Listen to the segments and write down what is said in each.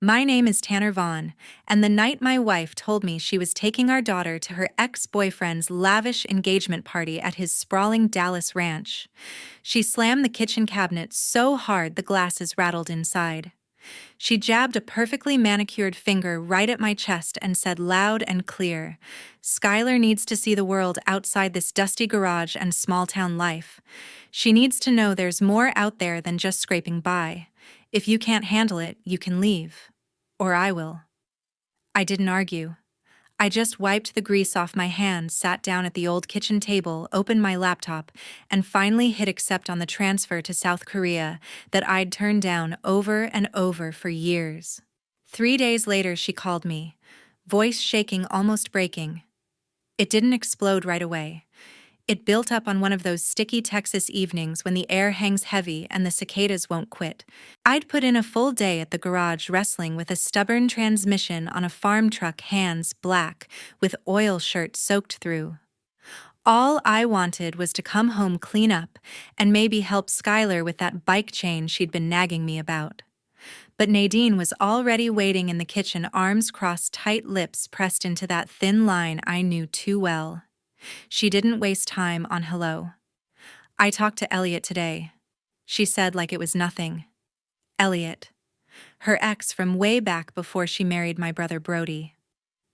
My name is Tanner Vaughn, and the night my wife told me she was taking our daughter to her ex-boyfriend's lavish engagement party at his sprawling Dallas ranch, she slammed the kitchen cabinet so hard the glasses rattled inside. She jabbed a perfectly manicured finger right at my chest and said loud and clear, "Skylar needs to see the world outside this dusty garage and small-town life. She needs to know there's more out there than just scraping by. If you can't handle it, you can leave. Or I will." I didn't argue. I just wiped the grease off my hands, sat down at the old kitchen table, opened my laptop, and finally hit accept on the transfer to South Korea that I'd turned down over and over for years. 3 days later, she called me, voice shaking, almost breaking. It didn't explode right away. It built up on one of those sticky Texas evenings when the air hangs heavy and the cicadas won't quit. I'd put in a full day at the garage wrestling with a stubborn transmission on a farm truck, hands black, with oil shirt soaked through. All I wanted was to come home, clean up, and maybe help Skylar with that bike chain she'd been nagging me about. But Nadine was already waiting in the kitchen, arms crossed, tight lips pressed into that thin line I knew too well. She didn't waste time on hello. "I talked to Elliot today," she said like it was nothing. Elliot. Her ex from way back before she married my brother Brody.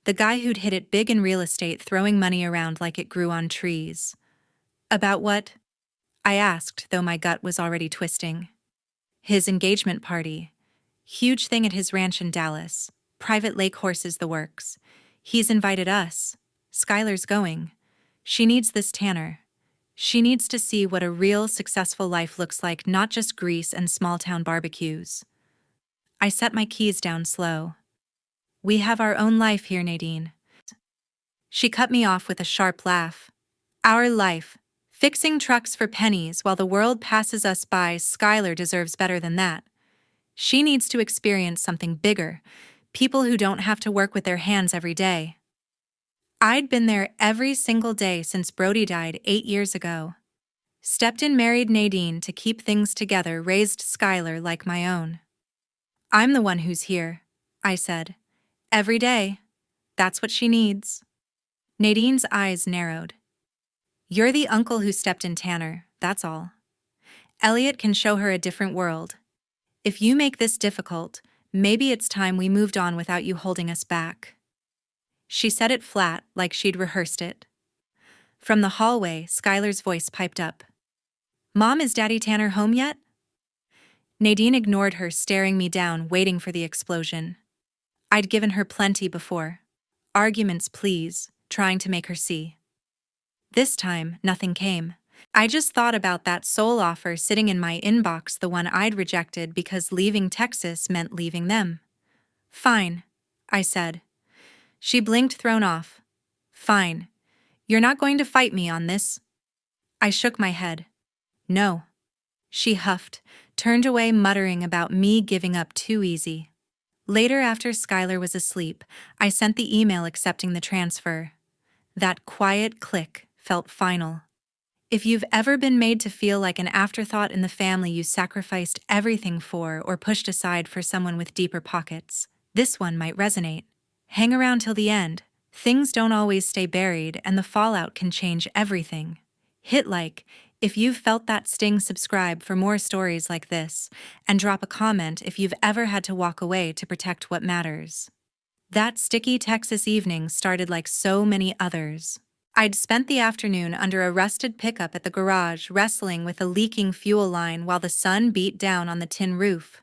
The guy who'd hit it big in real estate, throwing money around like it grew on trees. "About what?" I asked, though my gut was already twisting. "His engagement party. Huge thing at his ranch in Dallas. Private lake horses, the works. He's invited us. Skylar's going. She needs this Tanner. She needs to see what a real successful life looks like, not just grease and small-town barbecues." I set my keys down slow. "We have our own life here, Nadine." She cut me off with a sharp laugh. "Our life. Fixing trucks for pennies while the world passes us by. Skylar deserves better than that. She needs to experience something bigger, people who don't have to work with their hands every day." I'd been there every single day since Brody died 8 years ago. Stepped in, married Nadine to keep things together, raised Skylar like my own. "I'm the one who's here," I said. "Every day. That's what she needs." Nadine's eyes narrowed. "You're the uncle who stepped in Tanner, that's all. Elliot can show her a different world. If you make this difficult, maybe it's time we moved on without you holding us back." She said it flat, like she'd rehearsed it. From the hallway, Skylar's voice piped up. "Mom, is Daddy Tanner home yet?" Nadine ignored her, staring me down, waiting for the explosion. I'd given her plenty before. Arguments, pleas, trying to make her see. This time, nothing came. I just thought about that soul offer sitting in my inbox, the one I'd rejected because leaving Texas meant leaving them. "Fine," I said. She blinked, thrown off. "Fine. You're not going to fight me on this?" I shook my head. "No." She huffed, turned away, muttering about me giving up too easy. Later, after Skylar was asleep, I sent the email accepting the transfer. That quiet click felt final. If you've ever been made to feel like an afterthought in the family you sacrificed everything for or pushed aside for someone with deeper pockets, this one might resonate. Hang around till the end. Things don't always stay buried, and the fallout can change everything. Hit like if you've felt that sting, subscribe for more stories like this, and drop a comment if you've ever had to walk away to protect what matters. That sticky Texas evening started like so many others. I'd spent the afternoon under a rusted pickup at the garage, wrestling with a leaking fuel line while the sun beat down on the tin roof.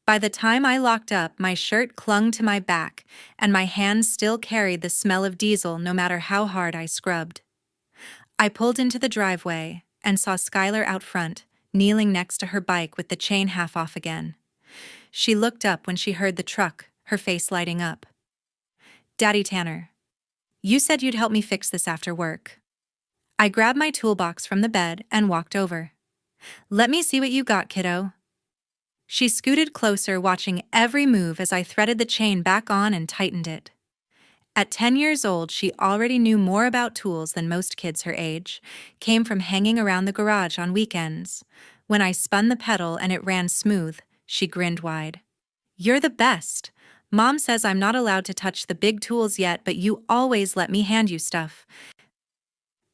By the time I locked up, my shirt clung to my back, and my hands still carried the smell of diesel no matter how hard I scrubbed. I pulled into the driveway and saw Skylar out front, kneeling next to her bike with the chain half off again. She looked up when she heard the truck, her face lighting up. "Daddy Tanner, you said you'd help me fix this after work." I grabbed my toolbox from the bed and walked over. "Let me see what you got, kiddo." She scooted closer, watching every move as I threaded the chain back on and tightened it. At 10 years old, she already knew more about tools than most kids her age, came from hanging around the garage on weekends. When I spun the pedal and it ran smooth, she grinned wide. "You're the best. Mom says I'm not allowed to touch the big tools yet, but you always let me hand you stuff.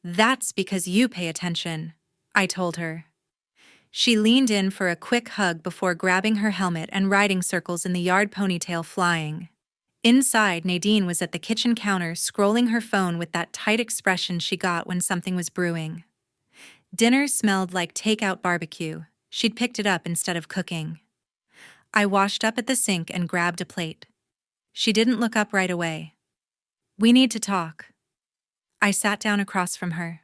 That's because you pay attention, I told her. She leaned in for a quick hug before grabbing her helmet and riding circles in the yard, ponytail flying. Inside, Nadine was at the kitchen counter scrolling her phone with that tight expression she got when something was brewing. Dinner smelled like takeout barbecue. She'd picked it up instead of cooking. I washed up at the sink and grabbed a plate. She didn't look up right away. We need to talk. I sat down across from her.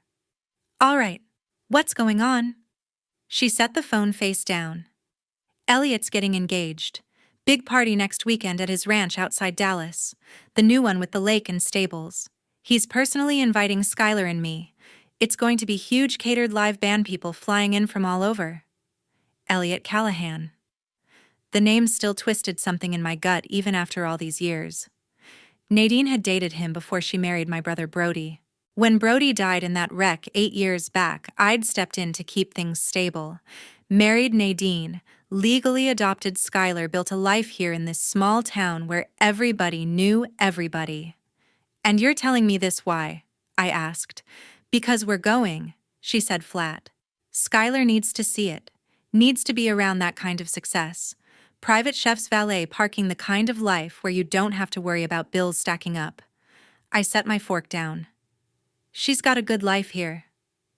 All right, what's going on? She set the phone face down. Elliot's getting engaged. Big party next weekend at his ranch outside Dallas, the new one with the lake and stables. He's personally inviting Skylar and me. It's going to be huge, catered live band, people flying in from all over. Elliot Callahan. The name still twisted something in my gut even after all these years. Nadine had dated him before she married my brother Brody. When Brody died in that wreck 8 years back, I'd stepped in to keep things stable. Married Nadine, legally adopted Skylar, built a life here in this small town where everybody knew everybody. And you're telling me this why? I asked. Because we're going, she said flat. Skylar needs to see it. Needs to be around that kind of success. Private chef's valet, parking, the kind of life where you don't have to worry about bills stacking up. I set my fork down. She's got a good life here.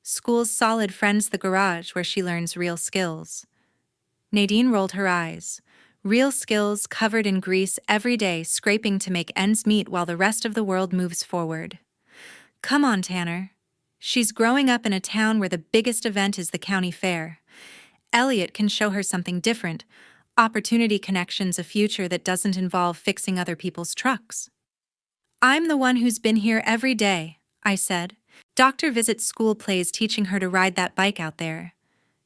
School's solid, friends, the garage where she learns real skills. Nadine rolled her eyes. Real skills covered in grease every day, scraping to make ends meet while the rest of the world moves forward. Come on, Tanner. She's growing up in a town where the biggest event is the county fair. Elliot can show her something different. Opportunity, connections, a future that doesn't involve fixing other people's trucks. I'm the one who's been here every day, I said. Doctor visits, school plays, teaching her to ride that bike out there.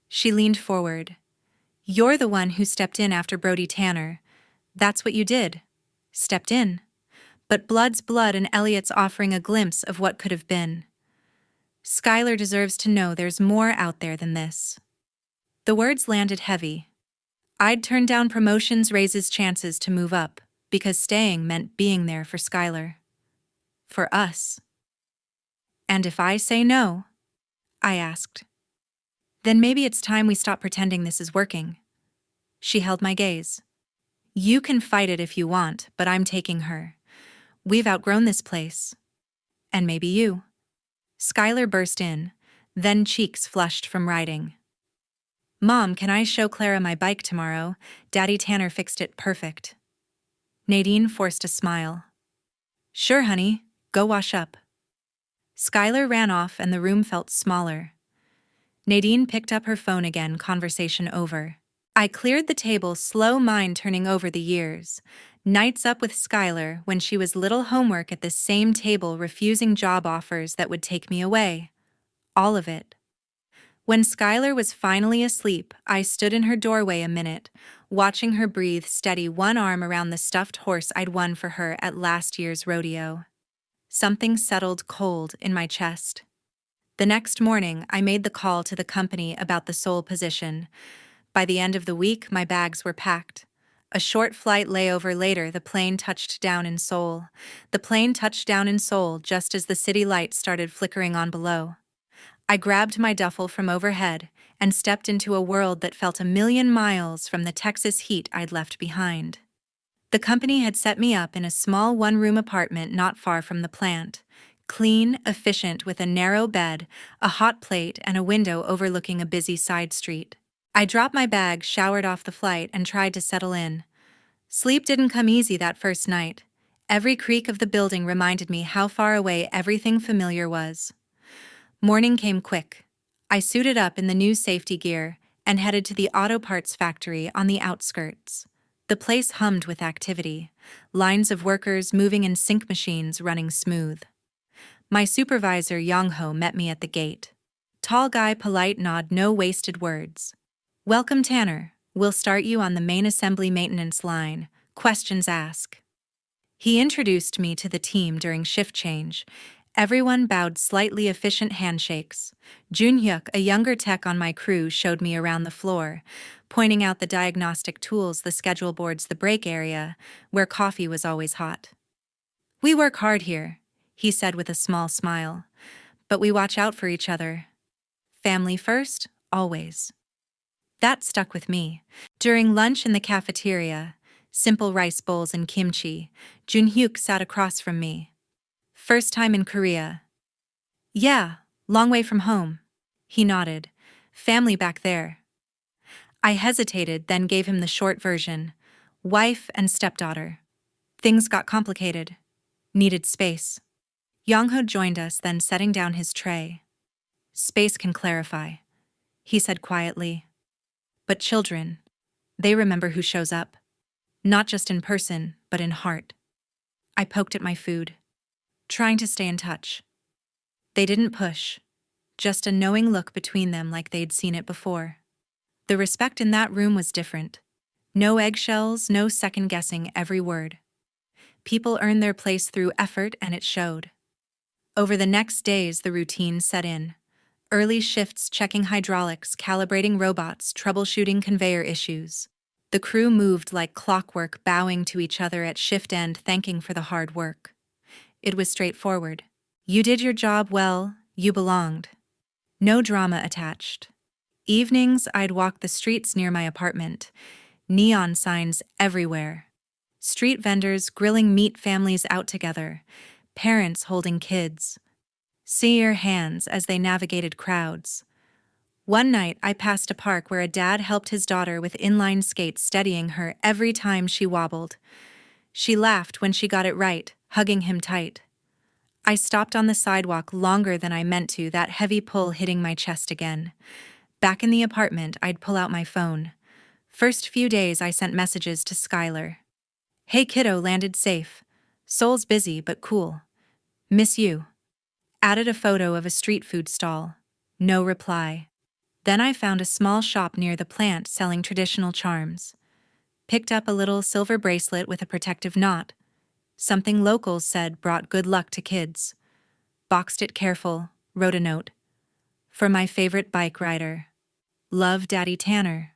She leaned forward. You're the one who stepped in after Brody Tanner. That's what you did. Stepped in. But blood's blood, and Elliot's offering a glimpse of what could have been. Skylar deserves to know there's more out there than this. The words landed heavy. I'd turned down promotions, raises, chances to move up, because staying meant being there for Skylar. For us. And if I say no, I asked, then maybe it's time we stop pretending this is working. She held my gaze. You can fight it if you want, but I'm taking her. We've outgrown this place. And maybe you. Skylar burst in, then cheeks flushed from riding. Mom, can I show Clara my bike tomorrow? Daddy Tanner fixed it perfect. Nadine forced a smile. Sure, honey, go wash up. Skylar ran off and the room felt smaller. Nadine picked up her phone again, conversation over. I cleared the table, slow mind turning over the years. Nights up with Skylar when she was little, homework at the same table, refusing job offers that would take me away. All of it. When Skylar was finally asleep, I stood in her doorway a minute, watching her breathe steady, one arm around the stuffed horse I'd won for her at last year's rodeo. Something settled cold in my chest. The next morning, I made the call to the company about the sole position. By the end of the week, my bags were packed. A short flight layover later, the plane touched down in Seoul. The plane touched down in Seoul just as the city lights started flickering on below. I grabbed my duffel from overhead and stepped into a world that felt a million miles from the Texas heat I'd left behind. The company had set me up in a small one-room apartment not far from the plant. Clean, efficient, with a narrow bed, a hot plate, and a window overlooking a busy side street. I dropped my bag, showered off the flight, and tried to settle in. Sleep didn't come easy that first night. Every creak of the building reminded me how far away everything familiar was. Morning came quick. I suited up in the new safety gear and headed to the auto parts factory on the outskirts. The place hummed with activity, lines of workers moving and sync machines running smooth. My supervisor, Young-ho, met me at the gate. Tall guy, polite nod, no wasted words. Welcome, Tanner. We'll start you on the main assembly maintenance line. Questions ask. He introduced me to the team during shift change. Everyone bowed slightly efficient handshakes. Junhyuk, a younger tech on my crew, showed me around the floor, pointing out the diagnostic tools, the schedule boards, the break area, where coffee was always hot. "We work hard here," he said with a small smile. "But we watch out for each other. Family first, always." That stuck with me. During lunch in the cafeteria, simple rice bowls and kimchi, Junhyuk sat across from me. "First time in Korea." "Yeah, long way from home." He nodded. "Family back there." I hesitated, then gave him the short version. "Wife and stepdaughter. Things got complicated. Needed space." Yongho joined us, then setting down his tray. "Space can clarify," he said quietly. "But children, they remember who shows up. Not just in person, but in heart." I poked at my food, trying to stay in touch. They didn't push, just a knowing look between them like they'd seen it before. The respect in that room was different. No eggshells, no second-guessing every word. People earned their place through effort, and it showed. Over the next days, the routine set in. Early shifts checking hydraulics, calibrating robots, troubleshooting conveyor issues. The crew moved like clockwork, bowing to each other at shift end, thanking for the hard work. It was straightforward. You did your job well, you belonged. No drama attached. Evenings, I'd walk the streets near my apartment. Neon signs everywhere. Street vendors grilling meat, families out together. Parents holding kids. See your hands as they navigated crowds. One night, I passed a park where a dad helped his daughter with inline skates, steadying her every time she wobbled. She laughed when she got it right, hugging him tight. I stopped on the sidewalk longer than I meant to, that heavy pull hitting my chest again. Back in the apartment, I'd pull out my phone. First few days, I sent messages to Skylar. "Hey kiddo, landed safe. Soul's busy but cool. Miss you." Added a photo of a street food stall. No reply. Then I found a small shop near the plant selling traditional charms. Picked up a little silver bracelet with a protective knot. Something locals said brought good luck to kids. Boxed it careful, wrote a note. "For my favorite bike rider. Love, Daddy Tanner."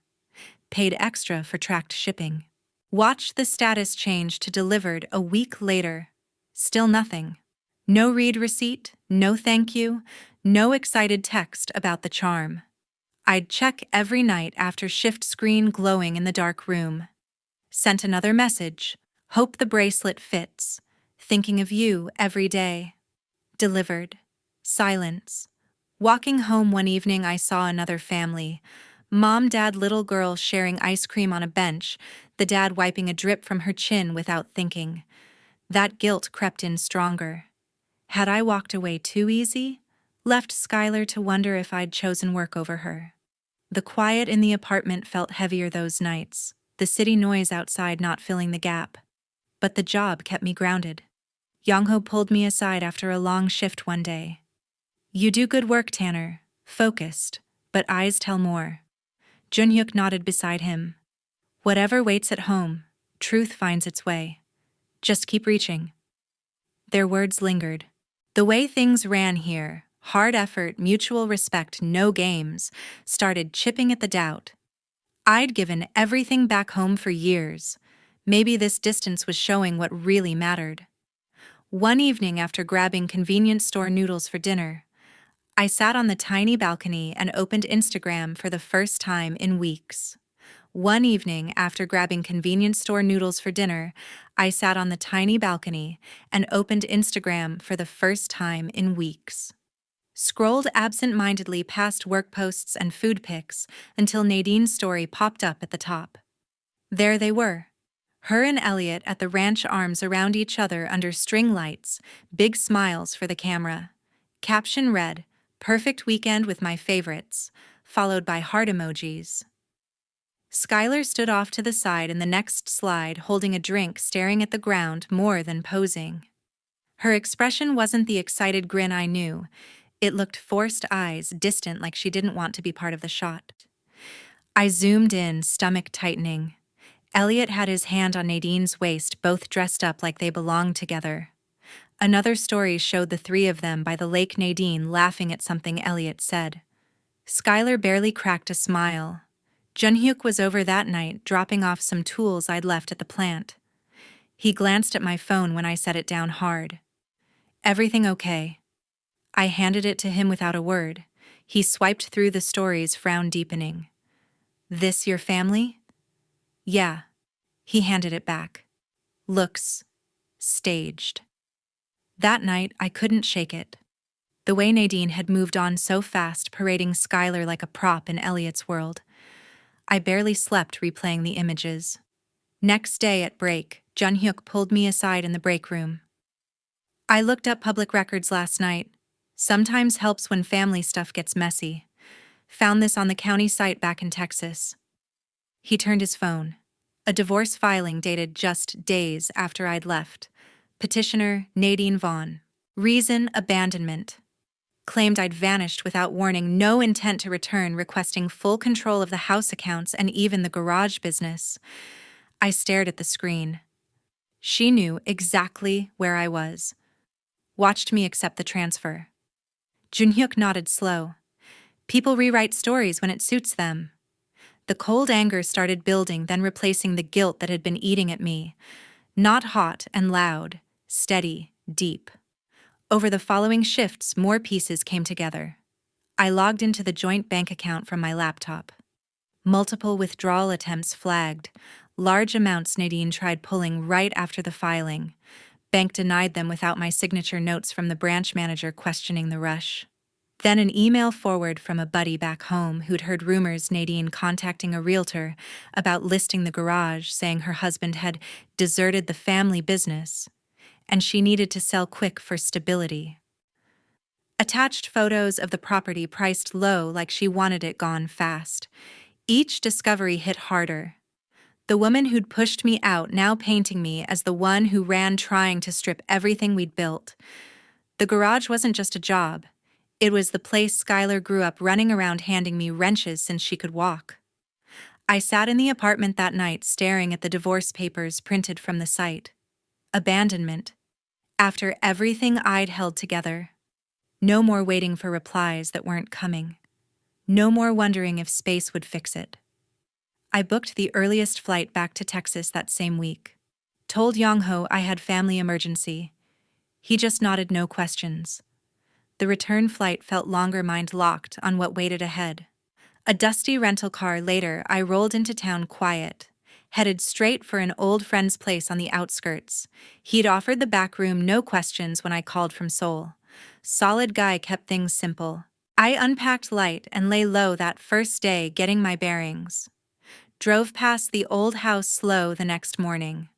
Paid extra for tracked shipping. Watched the status change to delivered a week later. Still nothing. No read receipt, no thank you, no excited text about the charm. I'd check every night after shift, screen glowing in the dark room. Sent another message. "Hope the bracelet fits. Thinking of you every day." Delivered. Silence. Walking home one evening, I saw another family. Mom, dad, little girl sharing ice cream on a bench, the dad wiping a drip from her chin without thinking. That guilt crept in stronger. Had I walked away too easy? Left Skylar to wonder if I'd chosen work over her. The quiet in the apartment felt heavier those nights, the city noise outside not filling the gap. But the job kept me grounded. Yongho pulled me aside after a long shift one day. "You do good work, Tanner. Focused, but eyes tell more." Junhyuk nodded beside him. "Whatever waits at home, truth finds its way. Just keep reaching." Their words lingered. The way things ran here, hard effort, mutual respect, no games, started chipping at the doubt. I'd given everything back home for years. Maybe this distance was showing what really mattered. One evening, after grabbing convenience store noodles for dinner, I sat on the tiny balcony and opened Instagram for the first time in weeks. One evening, after grabbing convenience store noodles for dinner, I sat on the tiny balcony and opened Instagram for the first time in weeks. Scrolled absent-mindedly past work posts and food pics until Nadine's story popped up at the top. There they were. Her and Elliot at the ranch, arms around each other under string lights, big smiles for the camera. Caption read, "Perfect weekend with my favorites," followed by heart emojis. Skylar stood off to the side in the next slide, holding a drink, staring at the ground more than posing. Her expression wasn't the excited grin I knew. It looked forced eyes, distant, like she didn't want to be part of the shot. I zoomed in, stomach tightening. Elliot had his hand on Nadine's waist, both dressed up like they belonged together. Another story showed the three of them by the lake Nadine laughing at something Elliot said. Skylar barely cracked a smile. Junhyuk was over that night dropping off some tools I'd left at the plant. He glanced at my phone when I set it down hard. Everything okay? I handed it to him without a word. He swiped through the stories, frown deepening. This your family? Yeah. He handed it back. Looks staged. That night, I couldn't shake it. The way Nadine had moved on so fast, parading Skylar like a prop in Elliot's world. I barely slept replaying the images. Next day at break, Junhyuk pulled me aside in the break room. I looked up public records last night. Sometimes helps when family stuff gets messy. Found this on the county site back in Texas. He turned his phone. A divorce filing dated just days after I'd left. Petitioner Nadine Vaughn. Reason abandonment. Claimed I'd vanished without warning, no intent to return, requesting full control of the house accounts and even the garage business. I stared at the screen. She knew exactly where I was. Watched me accept the transfer. Junhyuk nodded slow. People rewrite stories when it suits them. The cold anger started building, then replacing the guilt that had been eating at me. Not hot and loud, steady, deep. Over the following shifts, more pieces came together. I logged into the joint bank account from my laptop. Multiple withdrawal attempts flagged. Large amounts Nadine tried pulling right after the filing. Bank denied them without my signature notes from the branch manager questioning the rush. Then an email forward from a buddy back home who'd heard rumors Nadine contacting a realtor about listing the garage, saying her husband had deserted the family business, and she needed to sell quick for stability. Attached photos of the property priced low, like she wanted it gone fast. Each discovery hit harder. The woman who'd pushed me out now painting me as the one who ran trying to strip everything we'd built. The garage wasn't just a job. It was the place Skylar grew up running around handing me wrenches since she could walk. I sat in the apartment that night staring at the divorce papers printed from the site. Abandonment. After everything I'd held together. No more waiting for replies that weren't coming. No more wondering if space would fix it. I booked the earliest flight back to Texas that same week. Told Yongho I had family emergency. He just nodded, no questions. The return flight felt longer, mind locked on what waited ahead. A dusty rental car later, I rolled into town quiet, headed straight for an old friend's place on the outskirts. He'd offered the back room, no questions when I called from Seoul. Solid guy, kept things simple. I unpacked light and lay low that first day, getting my bearings. Drove past the old house slow the next morning.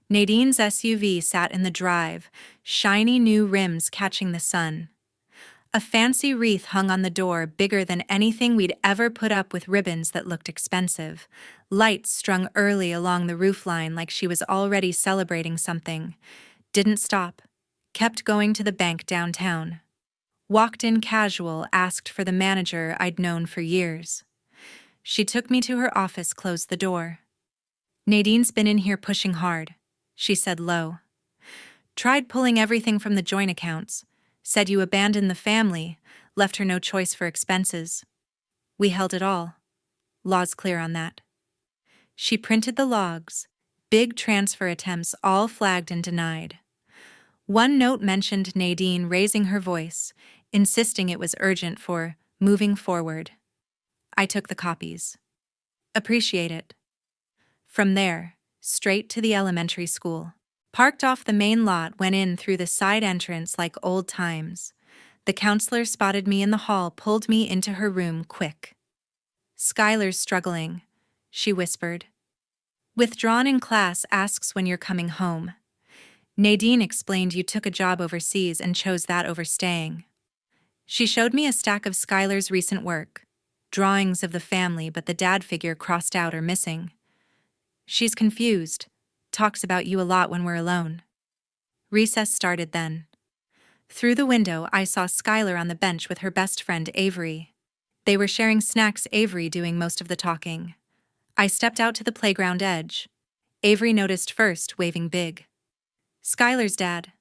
Nadine's SUV sat in the drive, shiny new rims catching the sun. A fancy wreath hung on the door, bigger than anything we'd ever put up, with ribbons that looked expensive. Lights strung early along the roofline like she was already celebrating something. Didn't stop. Kept going to the bank downtown. Walked in casual, asked for the manager I'd known for years. She took me to her office, closed the door. Nadine's been in here pushing hard, she said low. Tried pulling everything from the joint accounts. Said you abandoned the family, left her no choice for expenses. We held it all. Law's clear on that. She printed the logs, big transfer attempts all flagged and denied. One note mentioned Nadine raising her voice, insisting it was urgent for moving forward. I took the copies. Appreciate it. From there, straight to the elementary school. Parked off the main lot, went in through the side entrance like old times. The counselor spotted me in the hall, pulled me into her room quick. Skylar's struggling, she whispered. Withdrawn in class, asks when you're coming home. Nadine explained you took a job overseas and chose that over staying. She showed me a stack of Skylar's recent work. Drawings of the family, but the dad figure crossed out or missing. She's confused. Talks about you a lot when we're alone. Recess started then. Through the window, I saw Skylar on the bench with her best friend Avery. They were sharing snacks, Avery doing most of the talking. I stepped out to the playground edge. Avery noticed first, waving big. Skylar's dad.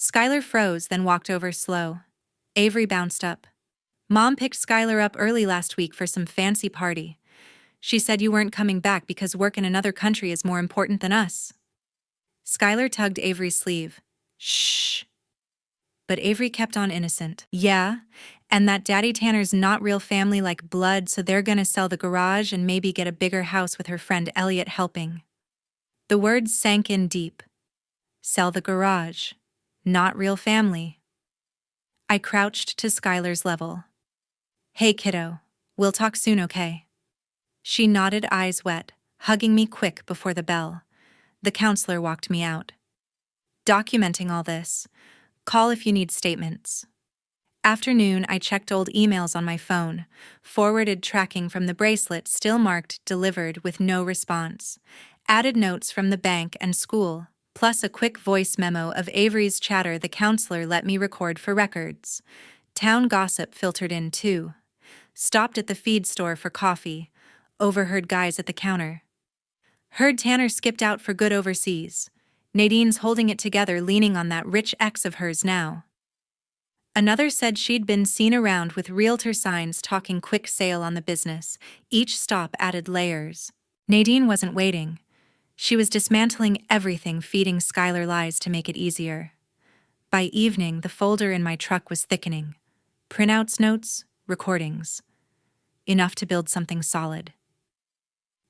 Skylar froze, then walked over slow. Avery bounced up. Mom picked Skylar up early last week for some fancy party. She said you weren't coming back because work in another country is more important than us. Skylar tugged Avery's sleeve. Shh. But Avery kept on innocent. Yeah, and that Daddy Tanner's not real family like blood, so they're gonna sell the garage and maybe get a bigger house with her friend Elliot helping. The words sank in deep. Sell the garage. Not real family. I crouched to Skylar's level. Hey kiddo, we'll talk soon, okay? She nodded, eyes wet, hugging me quick before the bell. The counselor walked me out. Documenting all this. Call if you need statements. Afternoon, I checked old emails on my phone, forwarded tracking from the bracelet still marked delivered with no response, added notes from the bank and school, plus a quick voice memo of Avery's chatter the counselor let me record for records. Town gossip filtered in too. Stopped at the feed store for coffee. Overheard guys at the counter. Heard Tanner skipped out for good overseas. Nadine's holding it together, leaning on that rich ex of hers now. Another said she'd been seen around with realtor signs talking quick sale on the business. Each stop added layers. Nadine wasn't waiting. She was dismantling everything, feeding Skylar lies to make it easier. By evening, the folder in my truck was thickening. Printouts, notes, recordings. Enough to build something solid.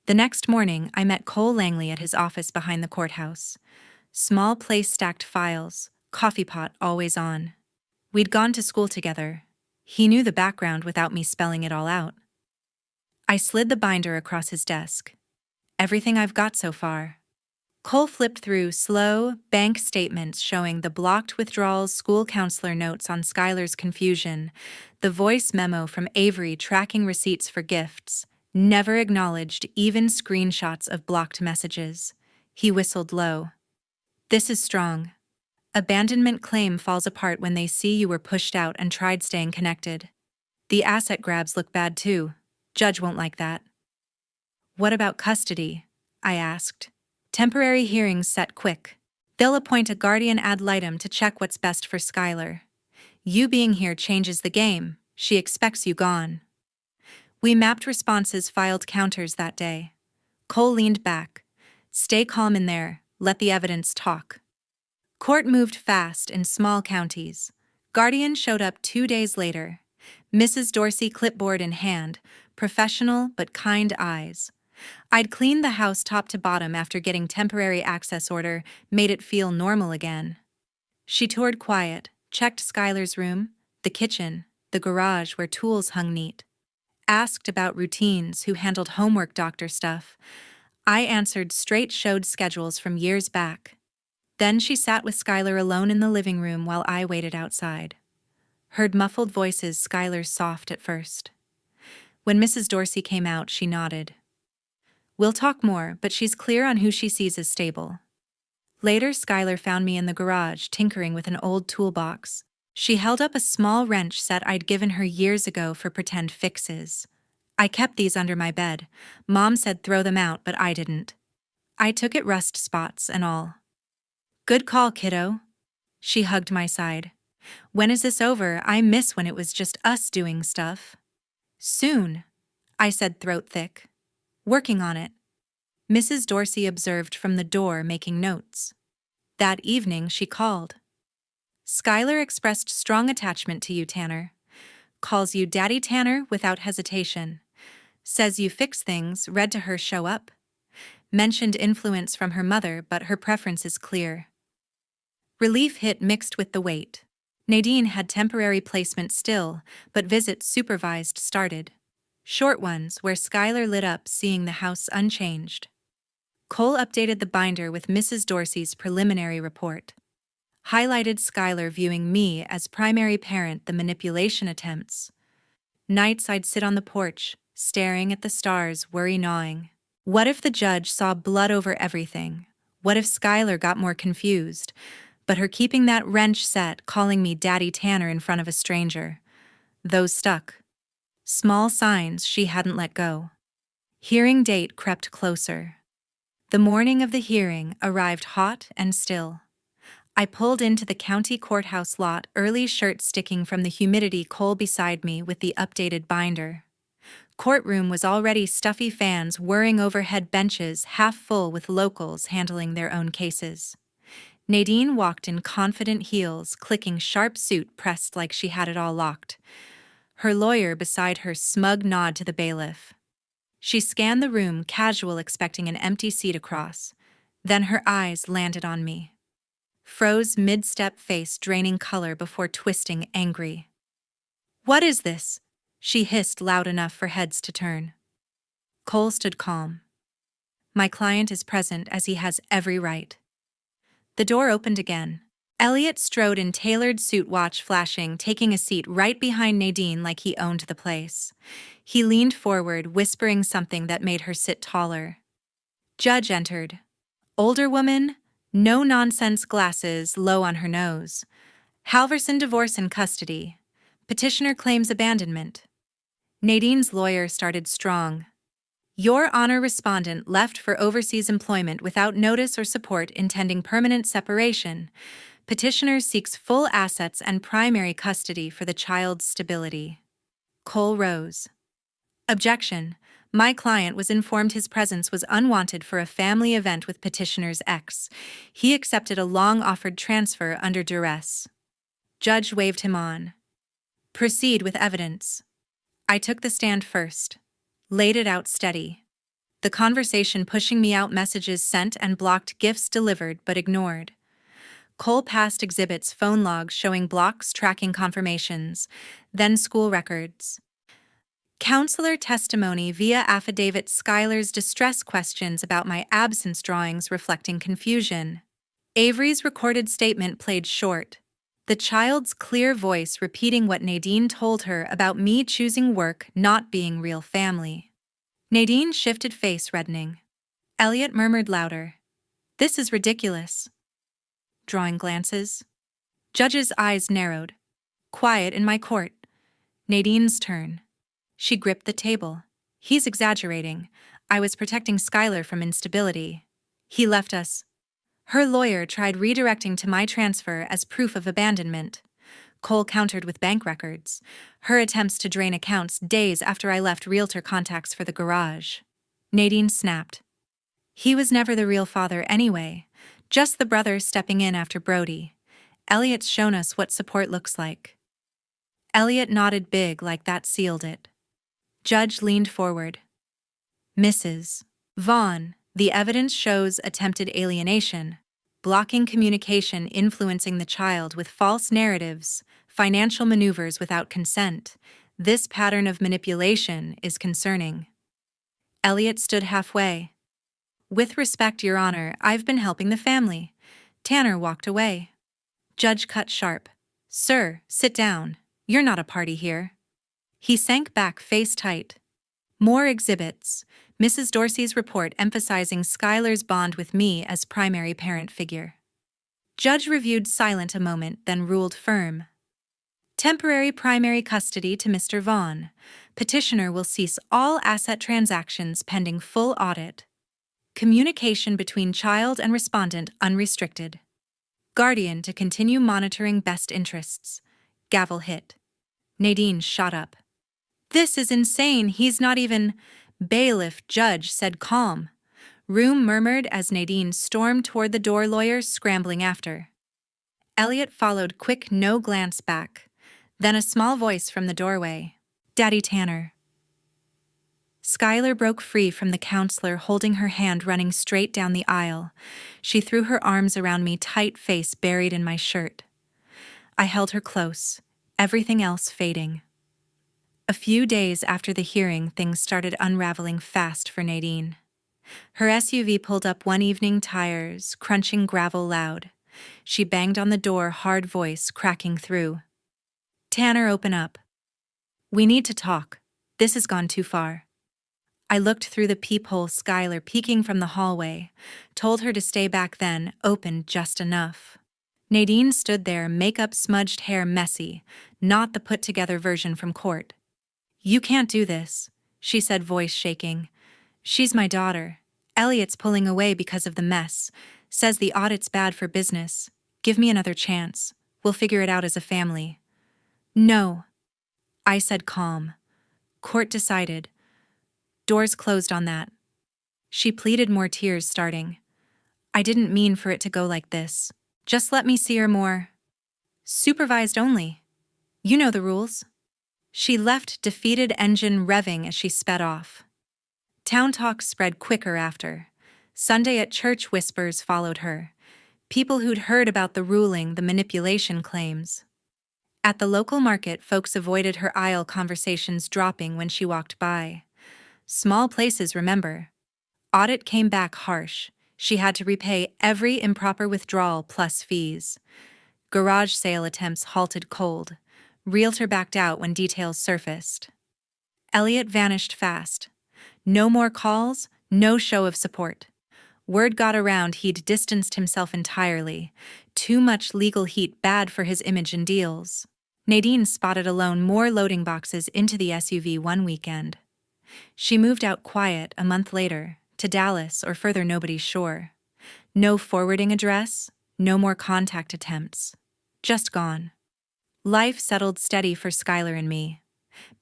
The next morning, I met Cole Langley at his office behind the courthouse. Small place, stacked files, coffee pot always on. We'd gone to school together. He knew the background without me spelling it all out. I slid the binder across his desk. Everything I've got so far. Cole flipped through slow, bank statements showing the blocked withdrawals, school counselor notes on Skylar's confusion, the voice memo from Avery tracking receipts for gifts, never acknowledged, even screenshots of blocked messages. He whistled low. This is strong. Abandonment claim falls apart when they see you were pushed out and tried staying connected. The asset grabs look bad too. Judge won't like that. What about custody? I asked. Temporary hearings set quick. They'll appoint a guardian ad litem to check what's best for Skylar. You being here changes the game. She expects you gone. We mapped responses, filed counters that day. Cole leaned back. Stay calm in there. Let the evidence talk. Court moved fast in small counties. Guardian showed up 2 days later. Mrs. Dorsey, clipboard in hand, professional but kind eyes. I'd cleaned the house top to bottom after getting temporary access order, made it feel normal again. She toured quiet, checked Skylar's room, the kitchen, the garage where tools hung neat. Asked about routines, who handled homework, doctor stuff. I answered straight, showed schedules from years back. Then she sat with Skylar alone in the living room while I waited outside. Heard muffled voices, Skylar's soft at first. When Mrs. Dorsey came out, she nodded. We'll talk more, but she's clear on who she sees as stable. Later, Skylar found me in the garage, tinkering with an old toolbox. She held up a small wrench set I'd given her years ago for pretend fixes. I kept these under my bed. Mom said throw them out, but I didn't. I took it, rust spots and all. Good call, kiddo. She hugged my side. When is this over? I miss when it was just us doing stuff. Soon, I said, throat thick. Working on it. Mrs. Dorsey observed from the door, making notes. That evening, she called. Skylar expressed strong attachment to you, Tanner. Calls you Daddy Tanner without hesitation. Says you fix things, read to her show up. Mentioned influence from her mother, but her preference is clear. Relief hit mixed with the weight. Nadine had temporary placement still, but visits supervised started. Short ones where Skylar lit up seeing the house unchanged. Cole updated the binder with Mrs. Dorsey's preliminary report. Highlighted Skylar viewing me as primary parent, the manipulation attempts. Nights I'd sit on the porch, staring at the stars, worry gnawing. What if the judge saw blood over everything? What if Skylar got more confused? But her keeping that wrench set, calling me Daddy Tanner in front of a stranger. Those stuck. Small signs she hadn't let go. Hearing date crept closer. The morning of the hearing arrived hot and still. I pulled into the county courthouse lot, early shirt sticking from the humidity, Cole beside me with the updated binder. Courtroom was already stuffy, fans whirring overhead, benches half full with locals handling their own cases. Nadine walked in confident heels, clicking sharp suit pressed like she had it all locked. Her lawyer beside her, smug nod to the bailiff. She scanned the room, casual, expecting an empty seat across. Then her eyes landed on me. Froze mid-step, face draining color before twisting, angry. "What is this?" she hissed loud enough for heads to turn. Cole stood calm. "My client is present, as he has every right." The door opened again. Elliot strode in tailored suit, watch flashing, taking a seat right behind Nadine like he owned the place. He leaned forward, whispering something that made her sit taller. Judge entered. Older woman, no-nonsense glasses, low on her nose. Halverson, divorce in custody. Petitioner claims abandonment. Nadine's lawyer started strong. Your Honor, respondent left for overseas employment without notice or support, intending permanent separation. Petitioner seeks full assets and primary custody for the child's stability. Cole rose. Objection. My client was informed his presence was unwanted for a family event with petitioner's ex. He accepted a long-offered transfer under duress. Judge waved him on. Proceed with evidence. I took the stand first. Laid it out steady. The conversation pushing me out, messages sent and blocked, gifts delivered but ignored. Cole passed exhibits, phone logs showing blocks, tracking confirmations, then school records. Counselor testimony via affidavit, Skylar's distress questions about my absence, drawings reflecting confusion. Avery's recorded statement played short. The child's clear voice repeating what Nadine told her about me choosing work, not being real family. Nadine shifted, face reddening. Elliot murmured louder. This is ridiculous. Drawing glances. Judge's eyes narrowed. Quiet in my court. Nadine's turn. She gripped the table. He's exaggerating. I was protecting Skylar from instability. He left us. Her lawyer tried redirecting to my transfer as proof of abandonment. Cole countered with bank records. Her attempts to drain accounts days after I left, realtor contacts for the garage. Nadine snapped. He was never the real father anyway. Just the brother stepping in after Brody. Elliot's shown us what support looks like. Elliot nodded big, like that sealed it. Judge leaned forward. Mrs. Vaughn, the evidence shows attempted alienation, blocking communication, influencing the child with false narratives, financial maneuvers without consent. This pattern of manipulation is concerning. Elliot stood halfway. With respect, Your Honor, I've been helping the family. Tanner walked away. Judge cut sharp. Sir, sit down. You're not a party here. He sank back, face tight. More exhibits. Mrs. Dorsey's report emphasizing Skylar's bond with me as primary parent figure. Judge reviewed, silent a moment, then ruled firm. Temporary primary custody to Mr. Vaughn. Petitioner will cease all asset transactions pending full audit. Communication between child and respondent unrestricted. Guardian to continue monitoring best interests. Gavel hit. Nadine shot up. This is insane. He's not even... Bailiff, judge said calm. Room murmured as Nadine stormed toward the door, lawyers scrambling after. Elliot followed, quick, no glance back. Then a small voice from the doorway. Daddy Tanner. Skylar broke free from the counselor, holding her hand, running straight down the aisle. She threw her arms around me, tight, face buried in my shirt. I held her close, everything else fading. A few days after the hearing, things started unraveling fast for Nadine. Her SUV pulled up one evening, tires crunching gravel loud. She banged on the door, hard voice cracking through. Tanner, open up. We need to talk. This has gone too far. I looked through the peephole, Skylar peeking from the hallway, told her to stay back, then opened just enough. Nadine stood there, makeup smudged, hair messy, not the put-together version from court. You can't do this, she said, voice shaking. She's my daughter. Elliot's pulling away because of the mess. Says the audit's bad for business. Give me another chance. We'll figure it out as a family. No, I said calm. Court decided. Doors closed on that. She pleaded, more tears starting. I didn't mean for it to go like this. Just let me see her more. Supervised only. You know the rules. She left, defeated engine revving as she sped off. Town talk spread quicker after. Sunday at church whispers followed her. People who'd heard about the ruling, the manipulation claims. At the local market, folks avoided her aisle conversations dropping when she walked by. Small places, remember. Audit came back harsh. She had to repay every improper withdrawal plus fees. Garage sale attempts halted cold. Realtor backed out when details surfaced. Elliot vanished fast. No more calls, no show of support. Word got around he'd distanced himself entirely. Too much legal heat, bad for his image and deals. Nadine spotted alone more loading boxes into the SUV one weekend. She moved out quiet a month later, to Dallas or further, nobody's sure. No forwarding address, no more contact attempts. Just gone. Life settled steady for Skylar and me.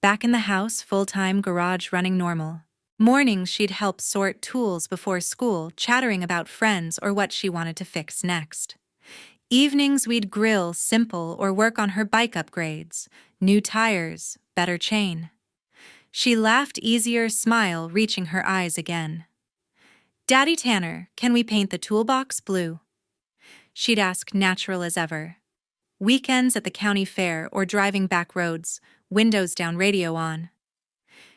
Back in the house, full-time, garage running normal. Mornings she'd help sort tools before school, chattering about friends or what she wanted to fix next. Evenings we'd grill simple or work on her bike upgrades, new tires, better chain. She laughed, easier smile reaching her eyes again. Daddy Tanner, can we paint the toolbox blue? She'd ask, natural as ever. Weekends at the county fair or driving back roads, windows down, radio on.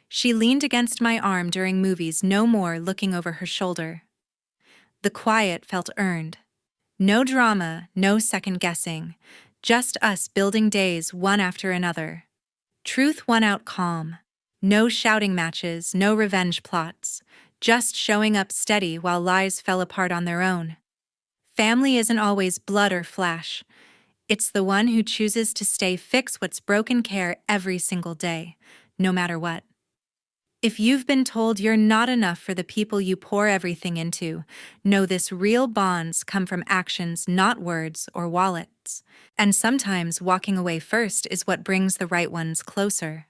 She leaned against my arm during movies, no more looking over her shoulder. The quiet felt earned. No drama, no second guessing. Just us building days one after another. Truth won out calm. No shouting matches, no revenge plots. Just showing up steady while lies fell apart on their own. Family isn't always blood or flash. It's the one who chooses to stay, fix what's broken, care every single day, no matter what. If you've been told you're not enough for the people you pour everything into, know this: real bonds come from actions, not words or wallets. And sometimes walking away first is what brings the right ones closer.